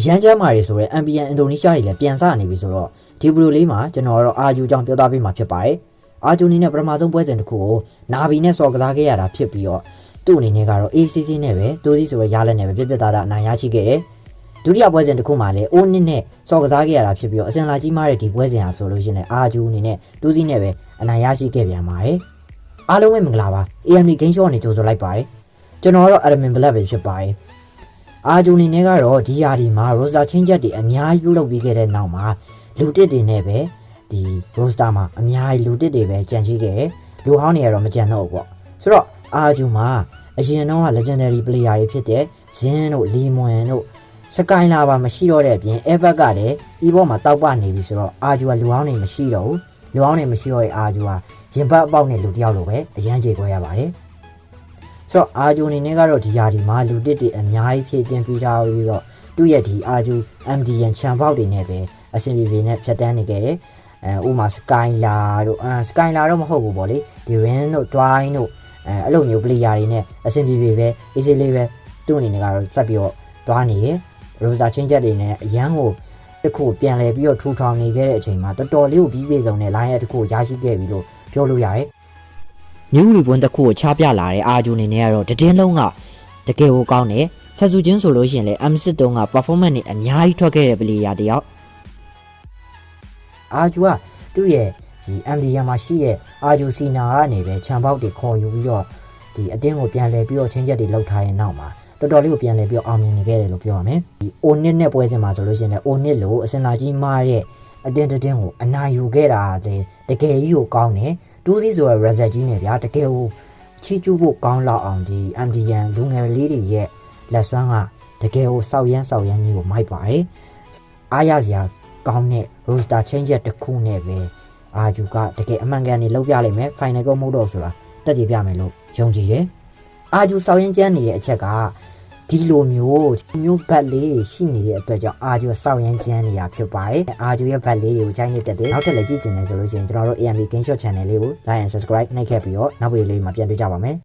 ရန်ကျမ်းမာတွေဆိုရဲ MPN အင်ဒိုနီးရှားတွေလည်းပြန်စနေပြီဆိုတော့ဒီဗီဒီယိုလေးမှာကျွန်တော်တော့အာဂျူကြောင့်ပြောသားပေးမှာဖြစ်ပါတယ်အာဂျူအနေနဲ့ပထမဆုံးပွဲစဉ်တစ်ခုကိုနာဘီနဲ့စော်ကစားခဲ့ရတာဖြစ်ပြီးတော့သူ့အနေနဲ့ကတော့ ACC နဲ့ပဲတိုးစီဆိုရဲရလက်နဲ့ပဲပြပြသားသားအနိုင်ရရှိခဲ့တယ်ဒုတိယပွဲစဉ်တစ်ခုမှာလည်းအိုးနစ်နဲ့စော်ကစားခဲ့ရတာဖြစ်ပြီးတော့အစင်လာကြီးမားတဲ့ဒီပွဲစဉ်ဟာဆိုလို့ရှိရင်အာဂျူအနေနဲ့တိုးစီနဲ့ပဲအနိုင်ရရှိခဲ့ပြန်ပါတယ်အားလုံးပဲမင်္ဂလာပါ AMD Game Shop နဲ့ကြိုဆိုလိုက်ပါတယ်ကျွန်တော်ကတော့ Admin Black ပဲဖြစ်ပါတယ်အာဂျူနေနဲ့ကတော့ဒီယာဒီမှာ roster change တွေအများကြီးပြုလုပ်ပြီးခဲ့တဲ့နောက်မှာလူတစ်တွေနဲ့ပဲဒီ roster မှာအများကြီးလူတစ်တွေပဲကြံရှိခဲ့လူဟောင်းတွေကတော့မကြံတော့ဘူးပေါ့ဆိုတော့အာဂျူမှာအရင်တော့က legendary player တွေဖြစ်တဲ့ဇင်းတို့လီမွန်တို့စကိုင်းလာပါမရှိတော့တဲ့အပြင် Epic ကလည်း e-ball မှာတောက်ပနေပြီဆိုတော့အာဂျူကလူဟောင်းတွေမရှိတော့ဘူးလူဟောင်းတွေမရှိတော့တဲ့အာဂျူကရင်ပတ်အပေါက်နဲ့လူတစ်ယောက်လိုပဲအရန်ကြေခွဲရပါတယ်ဆိုတော့အာဂျူအနေနဲ့ကတော့ဒီယာဒီမှာလူတစ်တွေအများကြီးဖြည့်တင်ပြီးထားပြီးတော့သူ့ရဲ့ဒီအာဂျူ MDN ချန်ပေါက်တွေနဲ့ပဲအဆင်ပြေပြေနဲ့ဖြတ်တန်းနေခဲ့တယ်ဥမာစကိုင်းလာတို့စကိုင်းလာတော့မဟုတ်ဘူးပေါ့လေဒီ Win တို့ Twine တို့အဲ့လိုမျိုး player တွေနဲ့အဆင်ပြေပြေပဲ easy လေးပဲသူ့အနေနဲ့ကတော့စက်ပြီးတော့သွားနေရ roster change တွေနဲ့အရန်ကိုတစ်ခုပြန်လဲပြီးတော့ထူထောင်နေခဲ့တဲ့အချိန်မှာတော်တော်လေးကိုပြီးပြေဆုံးတဲ့ line တစ်ခုကိုရရှိခဲ့ပြီလို့ပြောလို့ရတယ်ညူရီပွန်းတစ်ခုကိုချပြလာတဲ့အာဂျူအနေနဲ့ကတော့တည်င်းလုံးကတကယ်ကိုကောင်းတယ်ဆက်စုချင်းဆိုလို့ရှိရင်လည်း M7 တုံးက performance နဲ့အများကြီးထွက်ခဲ့တဲ့ player တယောက်အာဂျူကသူ့ရဲ့ဒီ MDN မှာရှိတဲ့အာဂျူစီနာကနေပဲခြံပေါက်တွေခေါ်ယူပြီးတော့ဒီအတင်းကိုပြန်လဲပြီးတော့ချင်းချက်တွေလောက်ထားရင်နောက်မှာတော်တော်လေးကိုပြန်လဲပြီးတော့အောင်မြင်နေခဲ့တယ်လို့ပြောရမယ်ဒီ O-NIT နဲ့ပွဲစဉ်မှာဆိုလို့ရှိရင်လည်း O-NIT လို့အစင်လာကြီးမားတဲ့အတင်းတင်းကိုအနာယူခဲ့တာလေတကယ်ကြီးကိုကောင်းတယ်တူးစီဆိုတဲ့ result ကြီးနဲ့ဗျာတကယ်ကိုချီကျူးဖို့ကောင်းလောက်အောင်ဒီ MDN လူငယ်လေးတွေရဲ့လက်စွမ်းကတကယ်ကိုစောက်ရမ်းကြီးကိုမိုက်ပါတယ်အားရစရာကောင်းတဲ့ roster change တစ်ခုနဲ့ပဲအာဂျူကတကယ်အမှန်ကန်နေလောက်ပြလိုက်မယ် final ကိုမဟုတ်တော့ဆိုတာတက်ကြည့်ပြမယ်လို့ယုံကြည်တယ်အာဂျူစောက်ရမ်းကျန်းနေတဲ့အချက်ကဒီလိုမျိုးဘတ်လေးရှိနေတဲ့အတွက်ကြောင့်အာဂျူစောက်ရမ်းကျန်းနေတာဖြစ်ပါတယ်အာဂျူရဲ့ဘတ်လေးတွေကိုချိန်နေတက်တယ်နောက်ထပ်လည်းကြည့်ကျင်တယ်ဆိုလို့ရှိရင်ကျွန်တော်တို့ AMD Game Shop Channel လေးကို like and subscribe နှိပ်ခဲ့ပြီးတော့နောက်ဗီဒီယိုလေးမှာပြန်တွေ့ကြပါမယ်